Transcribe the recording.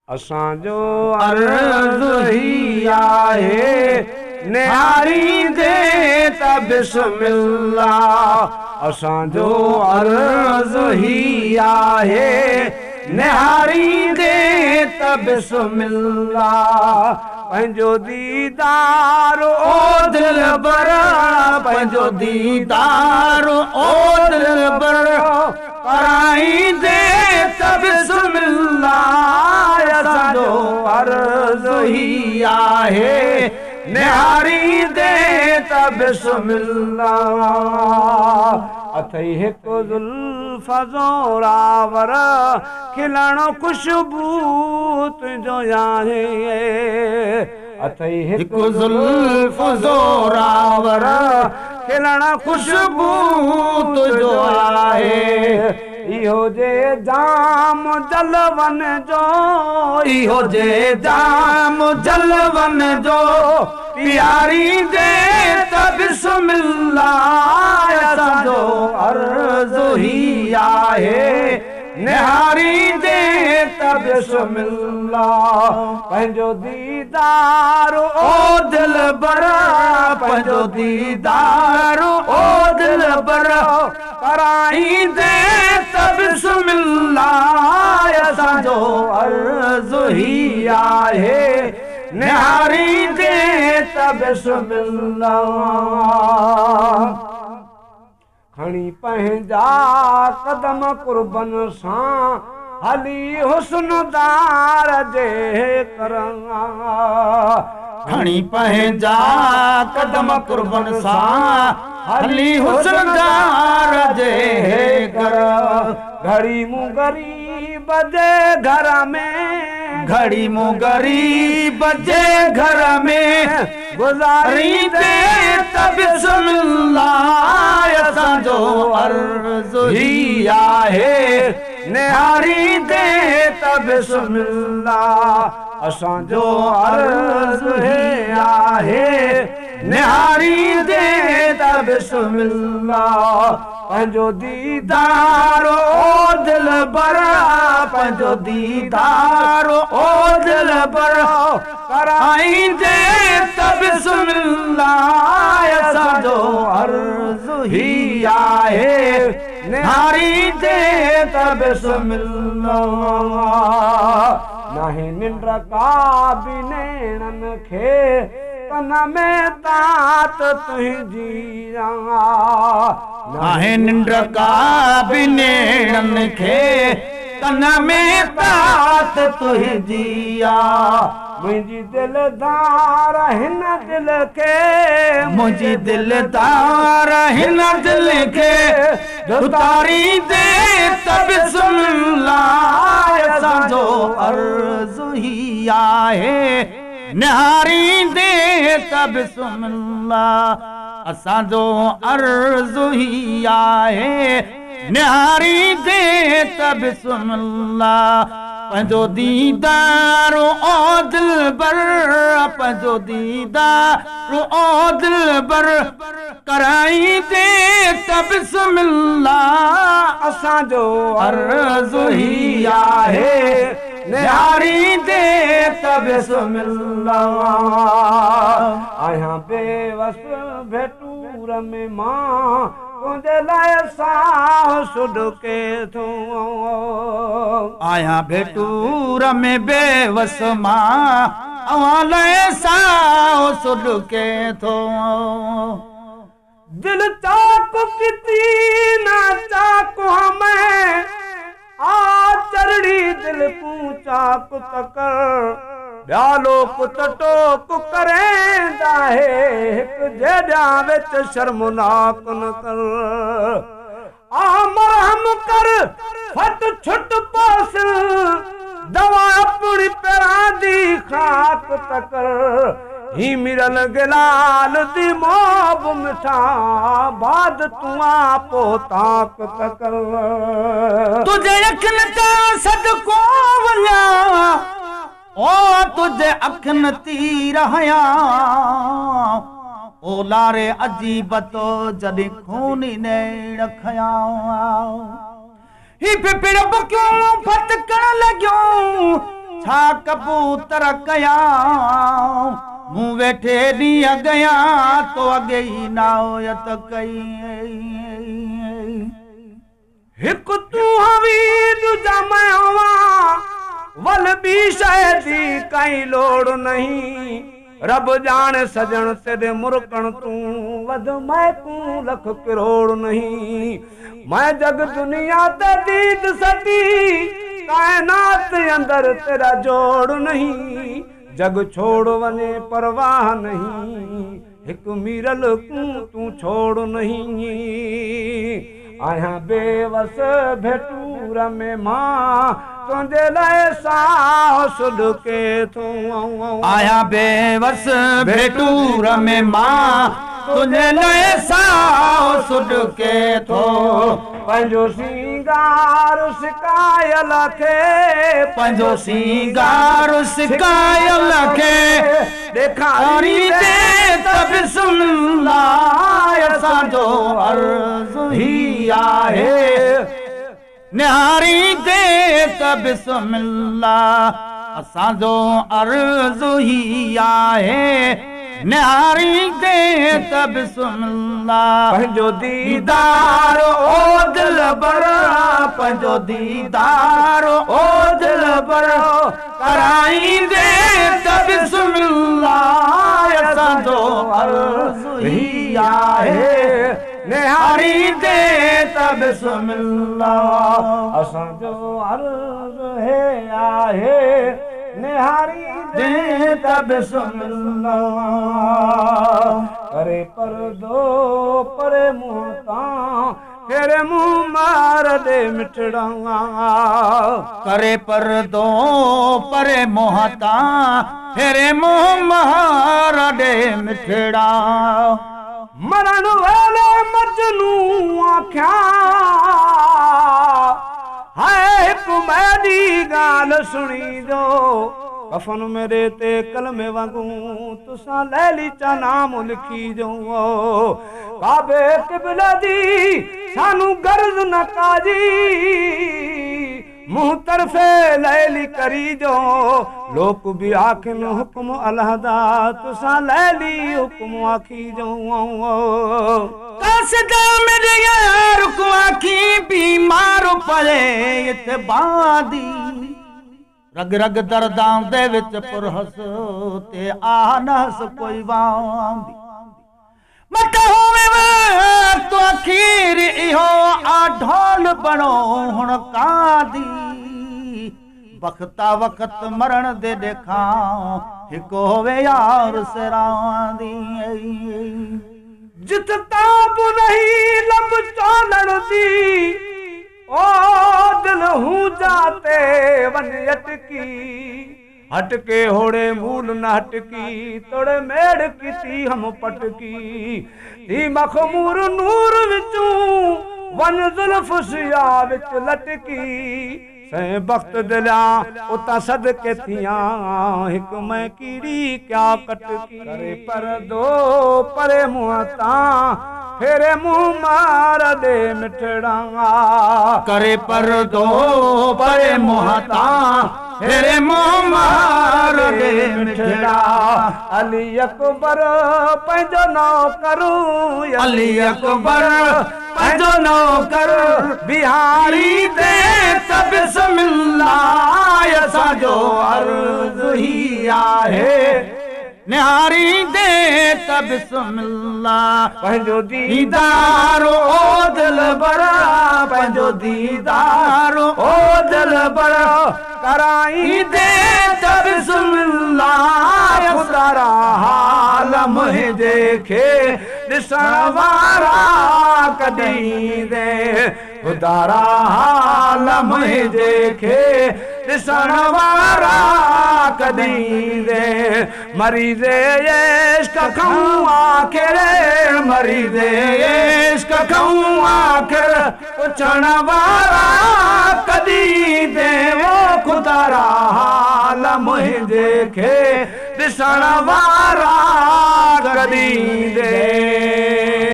असांजो अर्ज़ ही आहे निहारींदे त बिस्मिल्लाह। असांजो अर्ज़ ही आहे निहारींदे त बिस्मिल्लाह। पंहिंजो दीदार ओ दिलबर, पंहिंजो दीदार ओ दिलबर कराईंदे त बिस्मिल्लाह। असांजो अर्ज़ ही आहे निहारींदे त बिस्मिल्लाह। अथई हिकु ज़ुल्फ़ ज़ोरावर खिलणो खुशबू तुंहिंजो आहे। अथई हिकु ज़ुल्फ़ ज़ोरावर खिलणो खुशबू तुंहिंजो आहे। इहो जे जाम जलवन जो, इहो जे जाम जलवन जो पियारींदे त बिस्मिल्लाह। असांजो अर्ज़ ही आहे निहारींदे त बिस्मिल्लाह। पंहिंजो दीदार ओ दिलबर, पंहिंजो दीदार ओ दिलबर कराईंदे त बिस्मिल्लाह। असांजो अर्ज़ ही आहे निहारींदे त बिस्मिल्लाह। खणी पंहिंजा कदम कुर्बन सां हली हुस्नदार जे करा। खणी पंहिंजा कदम कुर्बन सां हली हुस्नदार जे करा। घड़ी मूं गरीब जे घर में, घड़ी मूं गरीब जे घर में गुज़ारींदे त बिस्मिल्लाह। असांजो अर्ज़ ही आहे निहारींदे त बिस्मिल्लाह। असांजो अर्ज़ ही आहे निहारींदे त बिस्मिल्लाह। पंहिंजो दीदार ओ दिलबर, पंहिंजो दीदार ओ दिलबर कराईंदे त बिस्मिल्लाह। असांजो अर्ज़ ही आहे निहारींदे त बिस्मिल्लाह। नाहे निंड का बि नेणनि खे तन में तात तुंहिंजी। नाहे निंड का बि नेणनि खे तन में तात तुंहिंजी। मुंहिंजी दिलदार हिन दिल खे, मुंहिंजी दिलदार हिन दिल खे उतारींदे त बिस्मिल्लाह। असांजो अर्ज़ ही आहे निहारींदे त बिस्मिल्लाह। असांजो अर्ज़ ही आहे निहारींदे त बिस्मिल्लाह। पंहिंजो दीदार ओ दिलबर, पंहिंजो दीदार ओ दिलबर कराईंदे त बिस्मिल्लाह। असांजो अर्ज़ ही आहे निहारींदे त बिस्मिल्लाह। आहियां बेवस भेटूर में मां तुंहिंजे लाइ साह सुॾके थो। आहियां भेटूर में बेवस मां अवां लाइ साह सुॾके थो। दिल चाक किती ना चाक हमें आ चरड़ी दिल तूं चाक तकर ॿियालो पुत टोक करेंदा है। हिकु जेॾियां विच शर्मनाक न कर। आ मरहम कर फट छुट पोस दवा अपनी पैरां दी खाक तकर। ही मिरल गिलाल दी मोब मिठा बाद तुआ पोताक तकर। तुझे अखन ता सदको वञा ओ तुझे अखन ती रहया। ओ लारे अजीब तो जॾहिं खूनी नैण खया। ही पिपड़ बकियो फटकण लॻियो छा कबूतर कया मूं वेठे ॾींहं गया तो अॻे ई नायत कई हिकु तूं हवी दूजा मैं हुआं वल ॿी शइ जी काई लोड़ नहीं रब जाने सजण तेरे मुरकण तूं वध मैं तूं लख करोड़ नहीं मैं जग दुनिया ते दीद सती कायनात अंदर तेरा जोड़ नहीं जग छोड़ वने परवाह नहीं एक मीरल तू छोड़ नहीं आया बेवस भेटूर में मां तुझे लाए साह सुडके तू आया बेवस भेटूर में मां तुझे लाए साह सुडके थो पंहिंजो सिंगार सिकायल खे पंहिंजो सिंगार सिकायल खे ॾेखारी दे त बिस्मिल्लाह असांजो अर्ज़ु ही आहे निहारी दे त बिस्मिल्लाह असांजो अर्ज़ु ही आहे निहारी दे त बिस्मिल्लाह पंहिंजो दीदार ओ दिल बर पंहिंजो दीदार ओ दिल बर कराई दे त बिस्मिल्लाह असांजो अर्ज़ु ही आहे निहारी दे त बिस्मिल्लाह असांजो अर्ज़ु हे आहे निहारी दे त बिस्मिल्लाह करे परदो परे मुंह तां फेरे मुंह मार दे मिठड़ा करे परदो परे मुंह तां फेरे मुंह मार दे मिठड़ा मरण वेले मजनू आख्या हाय हिकु मैडी गाल सुनी जो कफन मेरे ते कलमे वांगू तुसा लैली चा नाम लिखी जो काबे किबला दी सानू गर्ज न काजी मुंह तरफे लैली करी जो लोक भी आखिन हुक्म अलहदा तुसा लैली हुक्म आखी जो कासदा मेरे यार को आखी बीमार पले इतबादी रग रग दर्दां दे विच पुरहस ते आनस कोई वांदी मत होवे तो आखिर इहो आ ढोल बणो हुण कादी वक्ता वक्त मरण दे देखा हिको होवे यार सिरांदी जित ताब नहीं लब चोलण दी ओ दिल हूं जाते वन अटकी हटके होड़े मूल न हटकी तोड़े मेड़ किसी हम पटकी ती मखमूर नूर विचू वन जुल्फ सिया विच लटकी सै वक्त दिलिया उता सदके थिया हिक मैं कीड़ी क्या कटकी करे परदो परे मुंह तां फेरे मुंह मार दे मिठड़ा करे परदो परे मुंह तां फेरे मुंह मार दे मिठड़ा अली अकबर पंहिंजो नौकर अली अकबर पंहिंजो नौकर बिहारी दे त बिस्मिल्लाह असांजो अर्ज़ु ही आहे निहारी दे त बिस्मिल्लाह पंहिंजो दीदार ओ दिल बरा पंहिंजो दीदार ओ दिल बरा कराई दे त बिस्मिल्लाह खुदारा हाल मुंहिंजे खे ॾिसण वारा कॾहिं दे खुदारा हाल मुंहिंजे खे ॾिसण वारा कॾहिं दे मरीज़े इश्क खां आख़िर मरीज़े इश्क खां आख़िर पुछण वारा कॾहिं दे वो खुदारा हाल मुंहिंजे खे ॾिसण वारा कॾहिं दे